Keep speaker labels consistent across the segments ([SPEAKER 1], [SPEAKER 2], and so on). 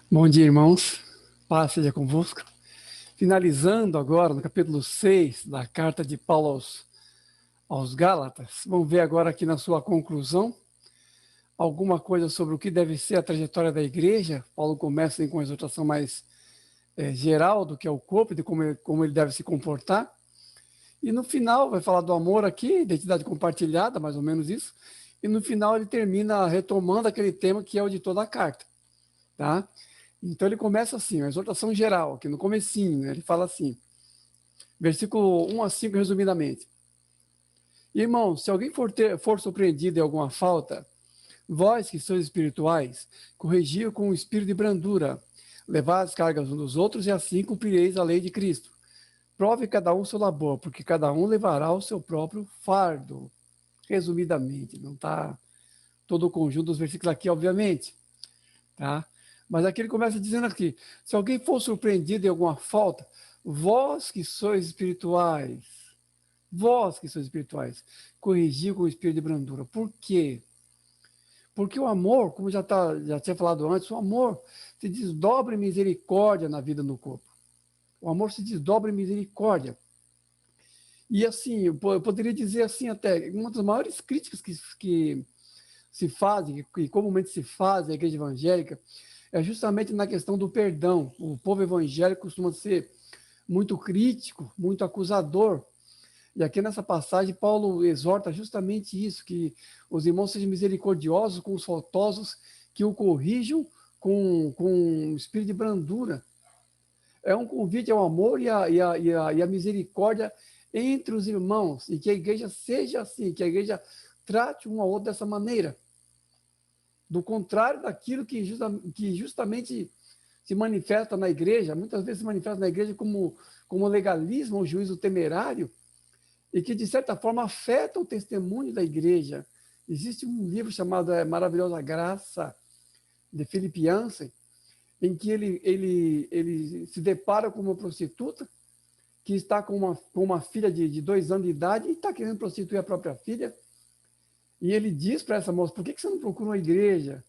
[SPEAKER 1] Bom dia, irmãos. Paz seja convosco. Finalizando agora no capítulo 6 da carta de Paulo aos Gálatas, vamos ver agora aqui na sua conclusão alguma coisa sobre o que deve ser a trajetória da igreja. Paulo começa com uma exortação mais geral do que é o corpo, de como ele deve se comportar. E no final vai falar do amor aqui, identidade compartilhada, mais ou menos isso. E no final ele termina retomando aquele tema que é o de toda a carta, tá? Então ele começa assim, uma exortação geral, aqui no comecinho, né? Ele fala assim, versículo 1 a 5, resumidamente. Irmãos, se alguém for surpreendido em alguma falta, vós que sois espirituais, corrigi-o com um espírito de brandura, levai as cargas uns dos outros e assim cumprireis a lei de Cristo. Prove cada um seu labor, porque cada um levará o seu próprio fardo. Resumidamente, não está todo o conjunto dos versículos aqui, obviamente, tá? Mas aqui ele começa dizendo aqui, se alguém for surpreendido em alguma falta, vós que sois espirituais, corrigiu com o espírito de brandura. Por quê? Porque o amor, como já tinha falado antes, o amor se desdobra em misericórdia na vida no corpo. O amor se desdobra em misericórdia. E assim, eu poderia dizer assim até, uma das maiores críticas que se fazem, que comumente se faz à igreja evangélica, é justamente na questão do perdão. O povo evangélico costuma ser muito crítico, muito acusador. E aqui nessa passagem, Paulo exorta justamente isso, que os irmãos sejam misericordiosos com os faltosos, que o corrijam com um espírito de brandura. É um convite ao amor e a misericórdia entre os irmãos, e que a igreja seja assim, que a igreja trate um ao outro dessa maneira. Do contrário daquilo que justamente se manifesta na igreja, muitas vezes se manifesta na igreja como legalismo ou juízo temerário, e que, de certa forma, afeta o testemunho da igreja. Existe um livro chamado Maravilhosa Graça, de Philip Yancey, em que ele se depara com uma prostituta que está com uma filha de 2 anos de idade e está querendo prostituir a própria filha. E ele diz para essa moça, por que você não procura uma igreja?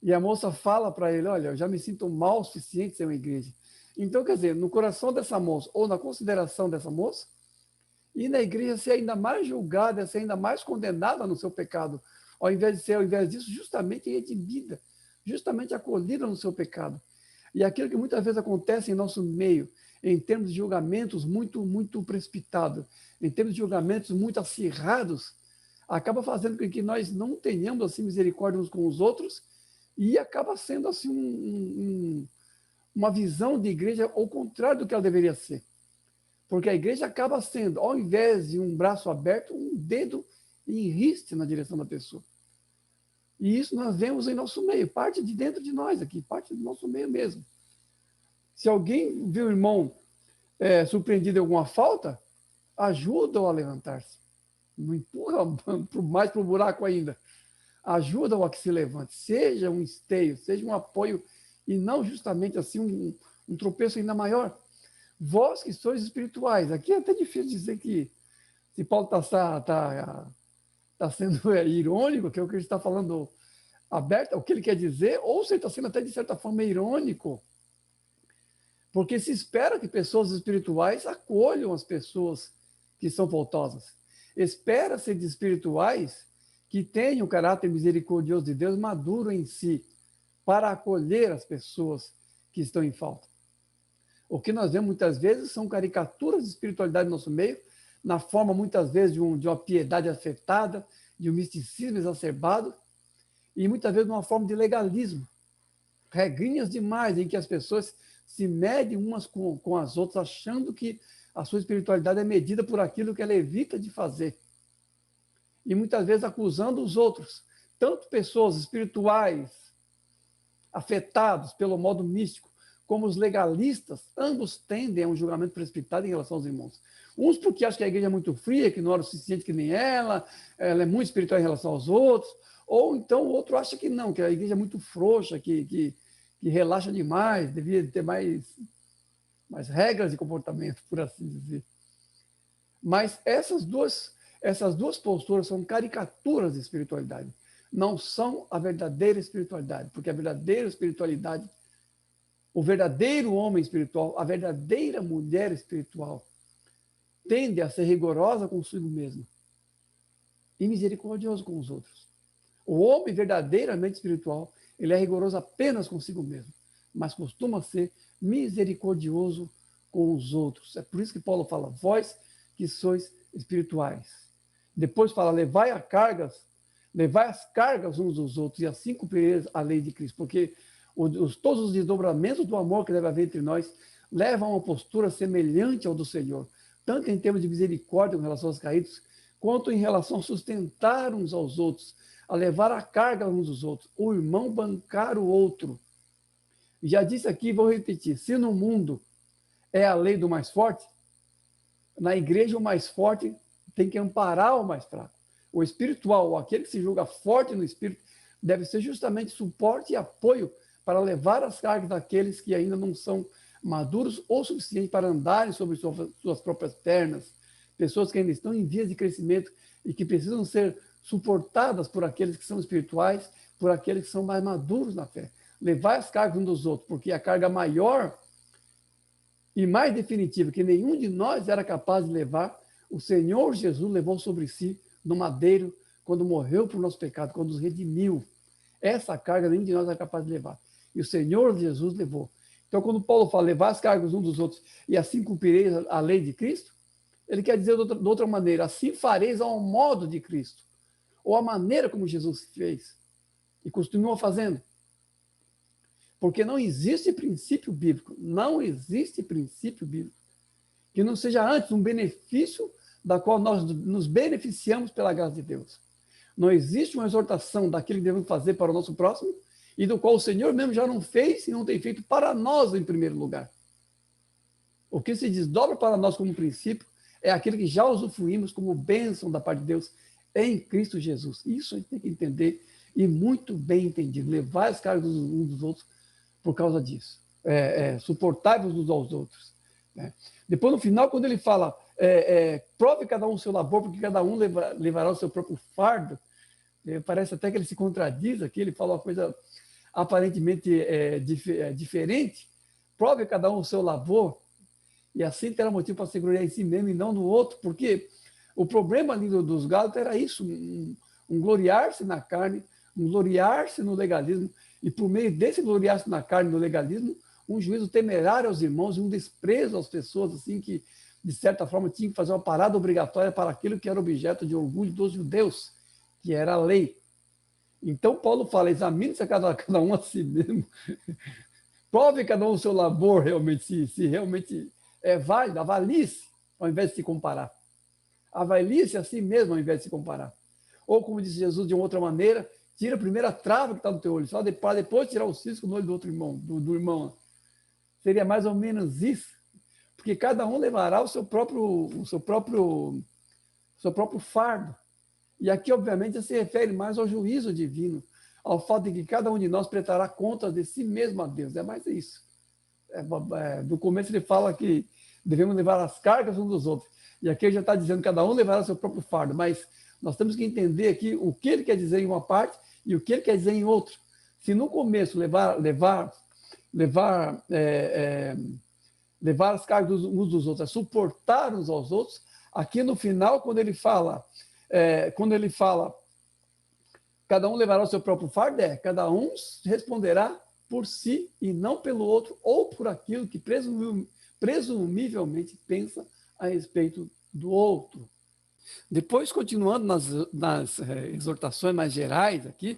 [SPEAKER 1] E a moça fala para ele, olha, eu já me sinto mal o suficiente ser uma igreja. Então, quer dizer, no coração dessa moça, ou na consideração dessa moça, e na igreja ser ainda mais julgada, ser ainda mais condenada no seu pecado, ao invés disso, justamente redimida, justamente acolhida no seu pecado. E aquilo que muitas vezes acontece em nosso meio, em termos de julgamentos muito precipitados, em termos de julgamentos muito acirrados, acaba fazendo com que nós não tenhamos assim misericórdia uns com os outros e acaba sendo assim uma visão de igreja ao contrário do que ela deveria ser. Porque a igreja acaba sendo, ao invés de um braço aberto, um dedo em riste na direção da pessoa. E isso nós vemos em nosso meio, parte de dentro de nós aqui, parte do nosso meio mesmo. Se alguém vê o irmão surpreendido em alguma falta, ajuda-o a levantar-se. Não empurra mais para o buraco ainda. Ajuda-o a que se levante. Seja um esteio, seja um apoio, e não justamente assim um tropeço ainda maior. Vós que sois espirituais. Aqui é até difícil dizer que se Paulo tá sendo irônico, que é o que ele está falando aberto, o que ele quer dizer, ou se ele está sendo até de certa forma irônico, porque se espera que pessoas espirituais acolham as pessoas que são faltosas. Espera-se de espirituais que tenham o caráter misericordioso de Deus maduro em si, para acolher as pessoas que estão em falta. O que nós vemos muitas vezes são caricaturas de espiritualidade no nosso meio, na forma muitas vezes de uma piedade afetada, de um misticismo exacerbado, e muitas vezes de uma forma de legalismo. Regrinhas demais em que as pessoas se medem umas com as outras, achando que a sua espiritualidade é medida por aquilo que ela evita de fazer. E muitas vezes acusando os outros, tanto pessoas espirituais afetados pelo modo místico, como os legalistas, ambos tendem a um julgamento precipitado em relação aos irmãos. Uns porque acham que a igreja é muito fria, que não ora o suficiente que nem ela é muito espiritual em relação aos outros, ou então o outro acha que não, que a igreja é muito frouxa, que relaxa demais, devia ter mais regras de comportamento, por assim dizer. Mas essas duas posturas são caricaturas de espiritualidade. Não são a verdadeira espiritualidade, porque a verdadeira espiritualidade O verdadeiro homem espiritual, a verdadeira mulher espiritual, tende a ser rigorosa consigo mesma e misericordioso com os outros. O homem verdadeiramente espiritual, ele é rigoroso apenas consigo mesmo, mas costuma ser misericordioso com os outros. É por isso que Paulo fala, vós que sois espirituais. Depois fala, levai as cargas uns dos outros, e assim cumprireis a lei de Cristo, porque todos os desdobramentos do amor que deve haver entre nós levam a uma postura semelhante ao do Senhor, tanto em termos de misericórdia com relação aos caídos, quanto em relação a sustentar uns aos outros, a levar a carga uns dos outros, o irmão bancar o outro. Já disse aqui, vou repetir, se no mundo é a lei do mais forte, na igreja o mais forte tem que amparar o mais fraco. O espiritual, aquele que se julga forte no espírito, deve ser justamente suporte e apoio para levar as cargas daqueles que ainda não são maduros ou suficientes para andarem sobre suas próprias pernas, pessoas que ainda estão em vias de crescimento e que precisam ser suportadas por aqueles que são espirituais, por aqueles que são mais maduros na fé. Levar as cargas uns dos outros, porque a carga maior e mais definitiva que nenhum de nós era capaz de levar, o Senhor Jesus levou sobre si no madeiro, quando morreu por nosso pecado, quando nos redimiu. Essa carga nenhum de nós era capaz de levar. E o Senhor Jesus levou. Então, quando Paulo fala, levar as cargas uns dos outros e assim cumprireis a lei de Cristo, ele quer dizer de outra maneira, assim fareis ao modo de Cristo, ou a maneira como Jesus fez e continua fazendo. Porque não existe princípio bíblico, que não seja antes um benefício da qual nós nos beneficiamos pela graça de Deus. Não existe uma exortação daquilo que devemos fazer para o nosso próximo e do qual o Senhor mesmo já não fez e não tem feito para nós em primeiro lugar. O que se desdobra para nós como princípio é aquilo que já usufruímos como bênção da parte de Deus em Cristo Jesus. Isso a gente tem que entender e muito bem entendido. Levar as cargas uns dos outros por causa disso. Suportáveis uns aos outros. Né? Depois, no final, quando ele fala prove cada um o seu labor, porque cada um levará o seu próprio fardo, parece até que ele se contradiz aqui, ele fala uma coisa aparentemente diferente. Prove cada um o seu labor, e assim terá motivo para se gloriar em si mesmo e não no outro, porque o problema ali dos Gálatas era isso, um gloriar-se na carne, um gloriar-se no legalismo, e por meio desse gloriar-se na carne, no legalismo, um juízo temerário aos irmãos, um desprezo às pessoas, assim, que, de certa forma, tinham que fazer uma parada obrigatória para aquilo que era objeto de orgulho dos judeus, que era a lei. Então, Paulo fala, examine-se cada um a si mesmo, prove cada um o seu labor, realmente, se realmente é válido, avalie-se, ao invés de se comparar. Avalie-se a si mesmo, ao invés de se comparar. Ou, como disse Jesus de uma outra maneira, tira a primeira trava que está no teu olho, só para depois tirar o cisco no olho do outro irmão, do irmão. Seria mais ou menos isso, porque cada um levará o seu próprio fardo. E aqui, obviamente, se refere mais ao juízo divino, ao fato de que cada um de nós prestará contas de si mesmo a Deus. É mais isso. Do começo ele fala que devemos levar as cargas uns dos outros. E aqui ele já está dizendo que cada um levará o seu próprio fardo, mas nós temos que entender aqui o que ele quer dizer em uma parte e o que ele quer dizer em outra. Se no começo levar as cargas uns dos outros, suportar uns aos outros, aqui no final, quando ele fala, cada um levará o seu próprio fardo, cada um responderá por si e não pelo outro, ou por aquilo que presumivelmente pensa a respeito do outro. Depois, continuando nas exortações mais gerais aqui,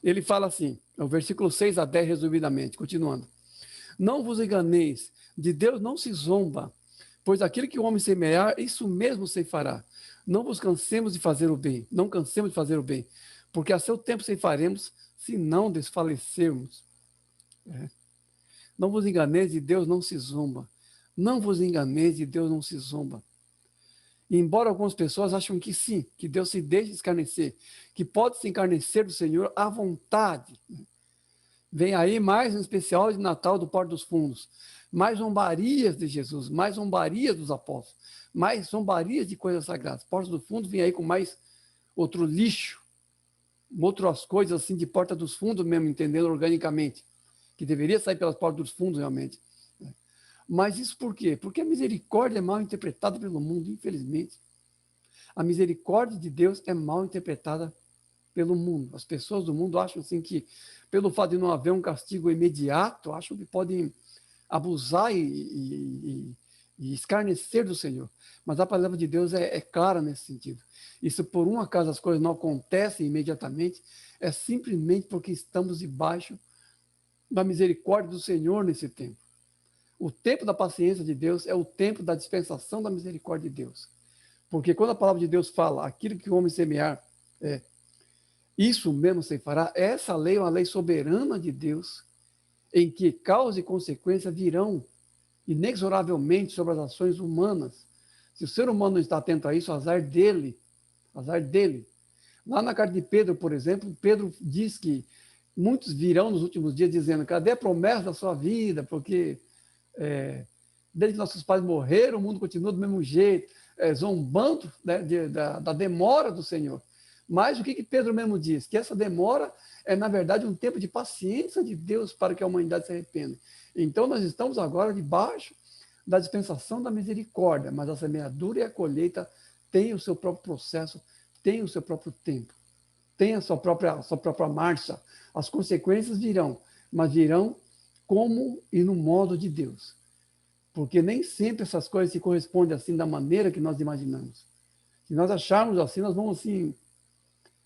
[SPEAKER 1] ele fala assim, o versículo 6 a 10, resumidamente, continuando. Não vos enganeis, de Deus não se zomba, pois aquilo que o homem semear, isso mesmo ceifará. Não vos cansemos de fazer o bem, não cansemos de fazer o bem, porque a seu tempo ceifaremos, se não desfalecermos. Não vos enganeis, de Deus não se zomba. Não vos enganeis, de Deus não se zomba. E embora algumas pessoas acham que sim, que Deus se deixa escarnecer, que pode se encarnecer do Senhor à vontade. Vem aí mais um especial de Natal do Porto dos Fundos. Mais zombarias de Jesus, mais zombarias dos apóstolos, mais zombarias de coisas sagradas. Porta dos Fundos vem aí com mais outro lixo, outras coisas assim de Porta dos Fundos mesmo, entendendo organicamente. que deveria sair pelas portas dos fundos realmente. Mas isso por quê? Porque a misericórdia é mal interpretada pelo mundo, infelizmente. A misericórdia de Deus é mal interpretada pelo mundo. As pessoas do mundo acham assim que, pelo fato de não haver um castigo imediato, acham que podem abusar e escarnecer do Senhor. Mas a palavra de Deus é clara nesse sentido. E se por um acaso as coisas não acontecem imediatamente, é simplesmente porque estamos debaixo da misericórdia do Senhor nesse tempo. O tempo da paciência de Deus é o tempo da dispensação da misericórdia de Deus. Porque quando a palavra de Deus fala, aquilo que o homem semear, isso mesmo se fará, essa lei é uma lei soberana de Deus, em que causa e consequência virão inexoravelmente sobre as ações humanas. Se o ser humano não está atento a isso, azar dele, azar dele. Lá na carta de Pedro, por exemplo, Pedro diz que muitos virão nos últimos dias dizendo, cadê a promessa da sua vida? Porque desde que nossos pais morreram, o mundo continua do mesmo jeito, zombando, né, da demora do Senhor. Mas o que Pedro mesmo diz? Que essa demora é, na verdade, um tempo de paciência de Deus para que a humanidade se arrependa. Então, nós estamos agora debaixo da dispensação da misericórdia, mas a semeadura e a colheita têm o seu próprio processo, têm o seu próprio tempo, têm a sua própria marcha. As consequências virão, mas virão como e no modo de Deus. Porque nem sempre essas coisas se correspondem assim da maneira que nós imaginamos. Se nós acharmos assim, nós vamos assim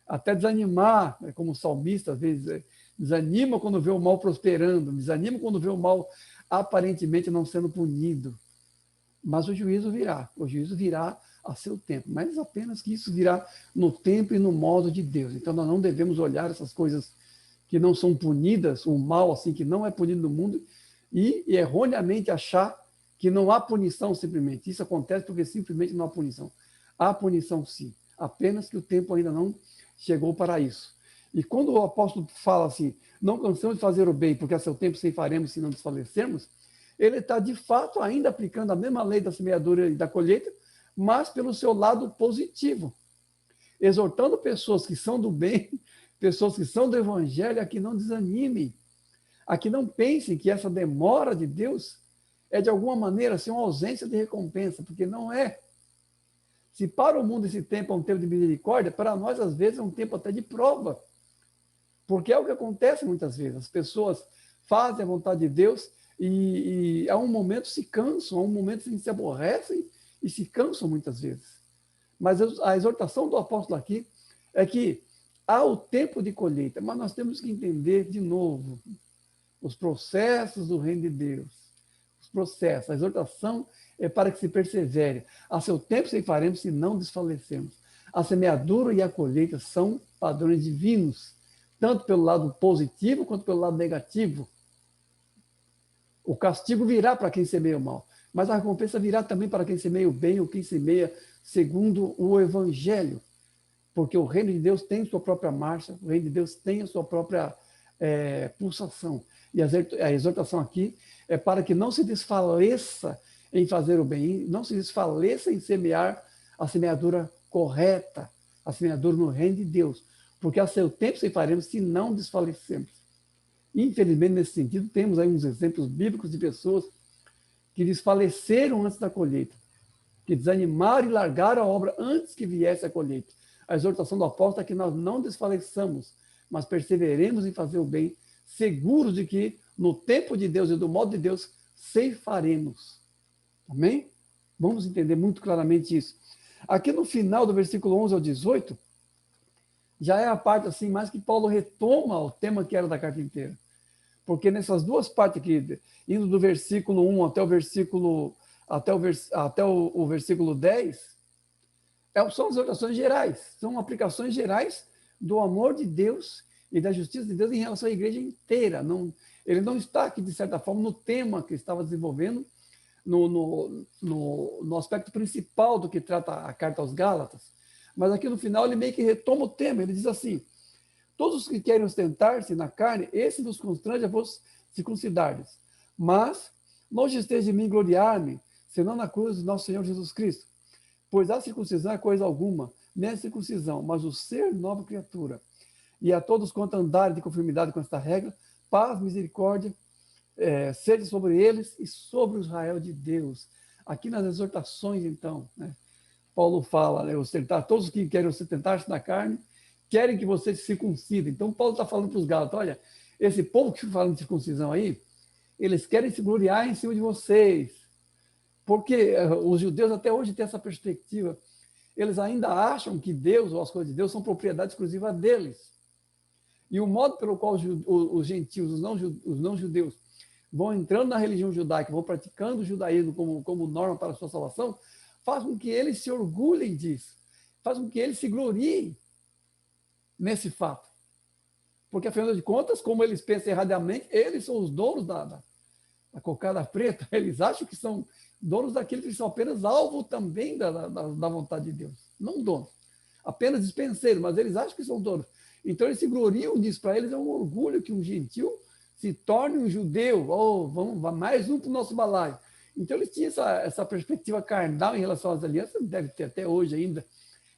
[SPEAKER 1] até desanimar, como o salmista às vezes desanima quando vê o mal prosperando, desanima quando vê o mal aparentemente não sendo punido. Mas o juízo virá a seu tempo, mas apenas que isso virá no tempo e no modo de Deus. Então nós não devemos olhar essas coisas que não são punidas, o mal assim que não é punido no mundo, e erroneamente achar que não há punição simplesmente. Isso acontece porque simplesmente não há punição. Há punição sim, apenas que o tempo ainda não chegou para isso. E quando o apóstolo fala assim, não cansamos de fazer o bem, porque a seu tempo ceifaremos se não desfalecermos, ele está de fato ainda aplicando a mesma lei da semeadura e da colheita, mas pelo seu lado positivo, exortando pessoas que são do bem, pessoas que são do evangelho, a que não desanimem, a que não pensem que essa demora de Deus é de alguma maneira assim, uma ausência de recompensa, porque não é. Se para o mundo esse tempo é um tempo de misericórdia, para nós, às vezes, é um tempo até de prova. Porque é o que acontece muitas vezes. As pessoas fazem a vontade de Deus e a um momento se cansam, a um momento se aborrecem e se cansam muitas vezes. Mas a exortação do apóstolo aqui é que há o tempo de colheita, mas nós temos que entender de novo os processos do reino de Deus. Os processos, a exortação é para que se persevere. A seu tempo ceifaremos se não desfalecermos. A semeadura e a colheita são padrões divinos, tanto pelo lado positivo quanto pelo lado negativo. O castigo virá para quem semeia o mal, mas a recompensa virá também para quem semeia o bem ou quem semeia segundo o evangelho. Porque o reino de Deus tem sua própria marcha, o reino de Deus tem a sua própria pulsação. E a exortação aqui é para que não se desfaleça em fazer o bem, não se desfaleça em semear a semeadura correta, a semeadura no reino de Deus, porque a seu tempo ceifaremos se não desfalecemos. Infelizmente, nesse sentido, temos aí uns exemplos bíblicos de pessoas que desfaleceram antes da colheita, que desanimaram e largaram a obra antes que viesse a colheita. A exortação do apóstolo é que nós não desfaleçamos, mas perseveremos em fazer o bem, seguros de que no tempo de Deus e do modo de Deus ceifaremos. Amém? Vamos entender muito claramente isso. Aqui no final do versículo 11 ao 18, já é a parte assim mais que Paulo retoma o tema que era da carta inteira. Porque nessas duas partes aqui, indo do versículo 1 até o versículo 10, são exortações gerais, são aplicações gerais do amor de Deus e da justiça de Deus em relação à igreja inteira. Ele não está aqui, de certa forma, no tema que estava desenvolvendo, no aspecto principal do que trata a carta aos Gálatas, mas aqui no final ele meio que retoma o tema, ele diz assim, todos os que querem ostentar-se na carne, esse vos constrange a vos circuncidardes, mas longe esteja de mim gloriar-me, senão na cruz do nosso Senhor Jesus Cristo, pois a circuncisão é coisa alguma, nem a circuncisão, mas o ser nova criatura, e a todos quanto andarem de conformidade com esta regra, paz, misericórdia, seja sobre eles e sobre o Israel de Deus. Aqui nas exortações, então, né, Paulo fala, né, todos que querem sustentar-se na carne, querem que vocês se circuncidem. Então, Paulo está falando para os Gálatas, olha, esse povo que fala de circuncisão aí, eles querem se gloriar em cima de vocês. Porque os judeus até hoje têm essa perspectiva. Eles ainda acham que Deus ou as coisas de Deus são propriedade exclusiva deles. E o modo pelo qual os gentios, os não-judeus, vão entrando na religião judaica, vão praticando o judaísmo como norma para a sua salvação, faz com que eles se orgulhem disso. Faz com que eles se gloriem nesse fato. Porque, afinal de contas, como eles pensam erradamente, eles são os donos da cocada preta. Eles acham que são donos daquilo que são apenas alvo também da vontade de Deus. Não donos. Apenas dispenseiros, mas eles acham que são donos. Então, eles se gloriam disso. Para eles é um orgulho que um gentil se torne um judeu. Oh, vamos mais um para o nosso balaio. Então, eles tinham essa perspectiva carnal em relação às alianças, deve ter até hoje ainda.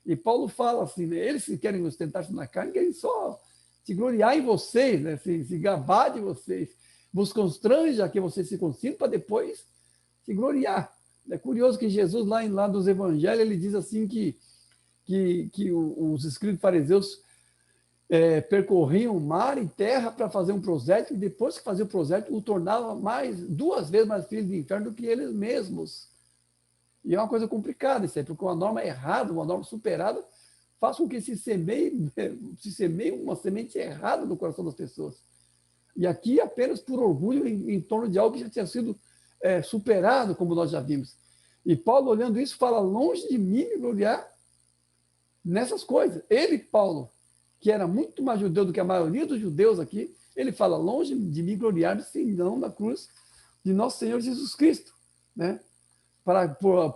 [SPEAKER 1] E Paulo fala assim, né, eles que querem ostentar-se na carne, querem só se gloriar em vocês, né, se gabar de vocês. Vos constrange a que vocês se consigam para depois se gloriar. É curioso que Jesus, lá dos evangelhos, ele diz assim que os escribas fariseus percorriam mar e terra para fazer um prosélyto, e depois que fazia o prosélyto, o tornava duas vezes mais filho do inferno do que eles mesmos. E é uma coisa complicada isso aí, porque uma norma errada, uma norma superada, faz com que se semeie uma semente errada no coração das pessoas. E aqui apenas por orgulho em torno de algo que já tinha sido superado, como nós já vimos. E Paulo, olhando isso, fala, longe de mim me gloriar nessas coisas. Ele, Paulo, que era muito mais judeu do que a maioria dos judeus aqui, ele fala, longe de me gloriar, senão na cruz de nosso Senhor Jesus Cristo, né?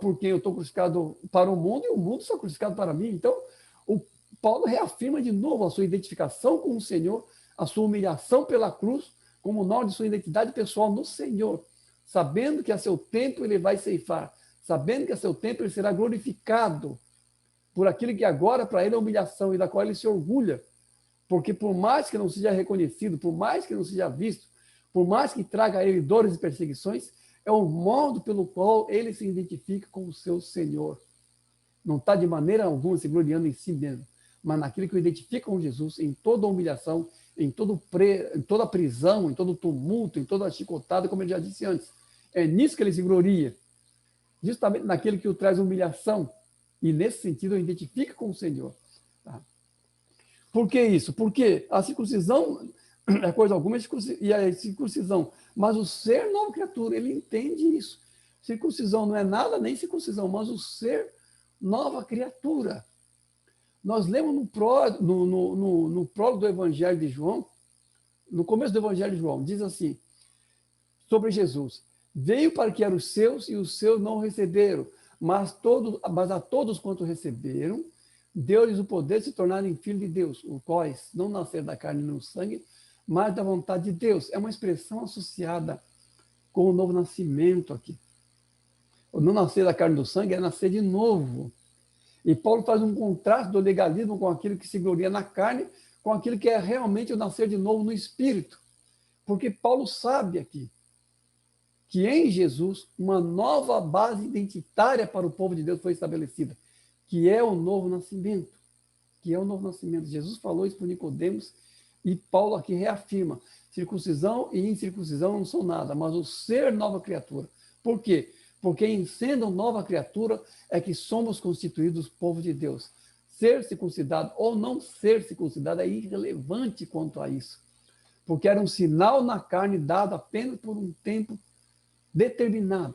[SPEAKER 1] Por quem eu estou crucificado para o mundo, e o mundo está crucificado para mim. Então, o Paulo reafirma de novo a sua identificação com o Senhor, a sua humilhação pela cruz, como norma de sua identidade pessoal no Senhor, sabendo que a seu tempo ele vai ceifar, sabendo que a seu tempo ele será glorificado por aquilo que agora para ele é humilhação e da qual ele se orgulha, porque por mais que não seja reconhecido, por mais que não seja visto, por mais que traga a ele dores e perseguições, é o modo pelo qual ele se identifica com o seu Senhor. Não está de maneira alguma se gloriando em si mesmo, mas naquilo que o identifica com Jesus, em toda a humilhação, em toda a prisão, em todo o tumulto, em toda a chicotada, como eu já disse antes. É nisso que ele se gloria, justamente naquele que o traz humilhação, e nesse sentido o identifica com o Senhor. Tá? Por que isso? Porque a circuncisão é coisa alguma, e a circuncisão, mas o ser nova criatura, ele entende isso. Circuncisão não é nada, nem circuncisão, mas o ser nova criatura. Nós lemos no prólogo do Evangelho de João, no começo do Evangelho de João, diz assim, sobre Jesus, veio para que eram os seus, e os seus não receberam, mas a todos quanto receberam, deu-lhes o poder de se tornarem filhos de Deus, os quais não nasceram da carne nem do sangue, mas da vontade de Deus. É uma expressão associada com o novo nascimento aqui. O não nascer da carne e do sangue é nascer de novo. E Paulo faz um contraste do legalismo com aquilo que se gloria na carne, com aquilo que é realmente o nascer de novo no espírito. Porque Paulo sabe aqui que em Jesus uma nova base identitária para o povo de Deus foi estabelecida, que é o novo nascimento. Que é o novo nascimento. Jesus falou isso para Nicodemos e Paulo aqui reafirma: circuncisão e incircuncisão não são nada, mas o ser nova criatura. Por quê? Porque em sendo nova criatura é que somos constituídos povo de Deus. Ser circuncidado ou não ser circuncidado é irrelevante quanto a isso. Porque era um sinal na carne dado apenas por um tempo determinado.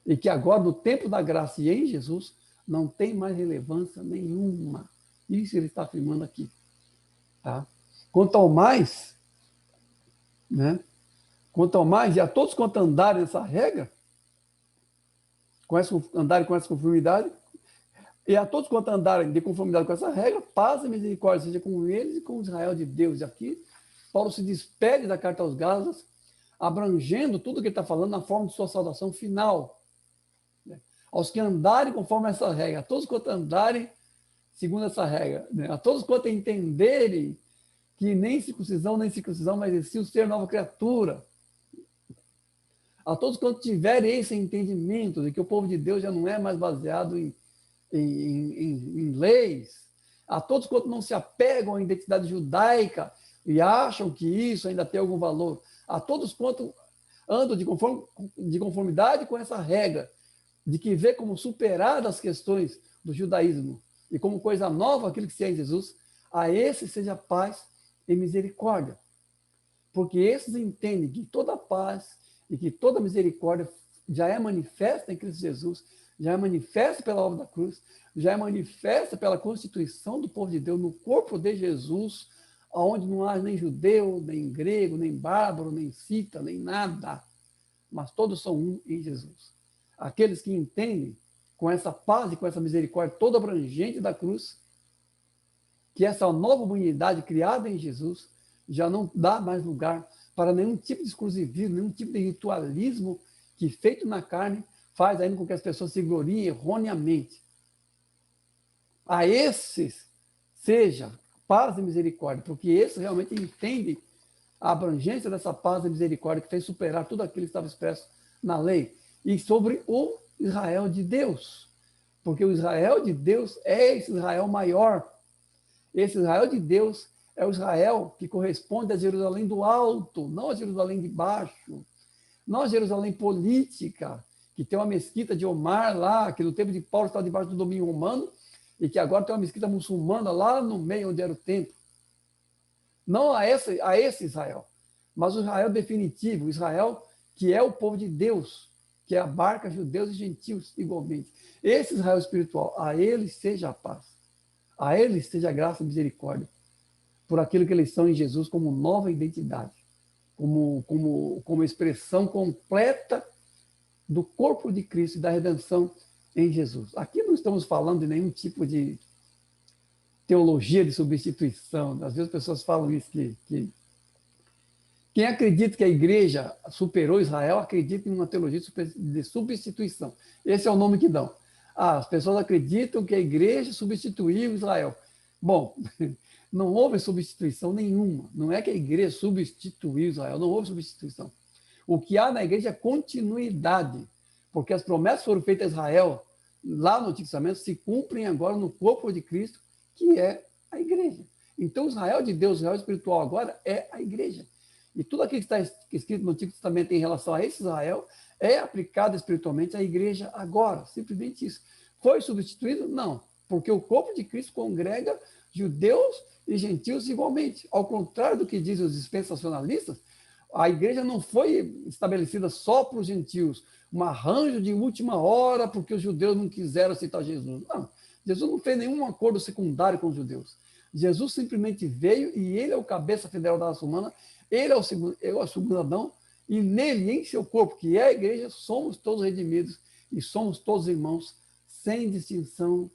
[SPEAKER 1] E que agora, no tempo da graça e em Jesus, não tem mais relevância nenhuma. Isso ele está afirmando aqui. Tá? Quanto ao mais, né? Quanto ao mais, e a todos quanto andarem nessa regra, andarem com essa conformidade, e a todos quanto andarem de conformidade com essa regra, paz e misericórdia seja com eles e com Israel de Deus. E aqui, Paulo se despede da carta aos Gálatas, abrangendo tudo o que ele está falando na forma de sua saudação final. Né? Aos que andarem conforme essa regra, a todos quanto andarem segundo essa regra, né? A todos quanto entenderem que nem circuncisão, nem circuncisão, mas em si o ser nova criatura. A todos quantos tiverem esse entendimento de que o povo de Deus já não é mais baseado em leis, a todos quantos não se apegam à identidade judaica e acham que isso ainda tem algum valor, a todos quantos andam de conformidade com essa regra, de que vê como superadas as questões do judaísmo e como coisa nova aquilo que se é em Jesus, a esses seja paz e misericórdia. Porque esses entendem que toda paz e que toda misericórdia já é manifesta em Cristo Jesus, já é manifesta pela obra da cruz, já é manifesta pela constituição do povo de Deus no corpo de Jesus, onde não há nem judeu, nem grego, nem bárbaro, nem cita, nem nada, mas todos são um em Jesus. Aqueles que entendem com essa paz e com essa misericórdia toda abrangente da cruz, que essa nova humanidade criada em Jesus já não dá mais lugar para nenhum tipo de exclusivismo, nenhum tipo de ritualismo que, feito na carne, faz ainda com que as pessoas se gloriem erroneamente. A esses seja paz e misericórdia, porque esses realmente entendem a abrangência dessa paz e misericórdia que fez superar tudo aquilo que estava expresso na lei. E sobre o Israel de Deus, porque o Israel de Deus é esse Israel maior. Esse Israel de Deus é o Israel que corresponde a Jerusalém do alto, não a Jerusalém de baixo, não a Jerusalém política, que tem uma mesquita de Omar lá, que no tempo de Paulo estava debaixo do domínio romano, e que agora tem uma mesquita muçulmana lá no meio onde era o templo. Não a esse Israel, mas o Israel definitivo, o Israel que é o povo de Deus, que abarca judeus e gentios igualmente. Esse Israel espiritual, a ele seja a paz, a ele seja a graça e misericórdia, por aquilo que eles são em Jesus como nova identidade, como expressão completa do corpo de Cristo e da redenção em Jesus. Aqui não estamos falando de nenhum tipo de teologia de substituição. Às vezes as pessoas falam isso, que quem acredita que a igreja superou Israel, acredita em uma teologia de substituição. Esse é o nome que dão. As pessoas acreditam que a igreja substituiu Israel. Bom, não houve substituição nenhuma. Não é que a igreja substituiu Israel, não houve substituição. O que há na igreja é continuidade, porque as promessas foram feitas a Israel lá no Antigo Testamento se cumprem agora no corpo de Cristo, que é a igreja. Então, o Israel de Deus, o Israel espiritual agora é a igreja. E tudo aquilo que está escrito no Antigo Testamento em relação a esse Israel é aplicado espiritualmente à igreja agora, simplesmente isso. Foi substituído? Não, porque o corpo de Cristo congrega judeus e gentios igualmente. Ao contrário do que dizem os dispensacionalistas, a igreja não foi estabelecida só para os gentios, um arranjo de última hora porque os judeus não quiseram aceitar Jesus. Não, Jesus não fez nenhum acordo secundário com os judeus. Jesus simplesmente veio e ele é o cabeça federal da raça humana, ele é o segundo Adão, e nele, em seu corpo, que é a igreja, somos todos redimidos e somos todos irmãos, sem distinção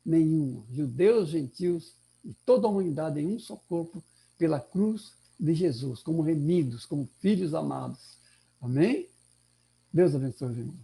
[SPEAKER 1] nenhuma. Judeus, gentios e toda a humanidade em um só corpo, pela cruz de Jesus, como remidos, como filhos amados. Amém? Deus abençoe, irmão.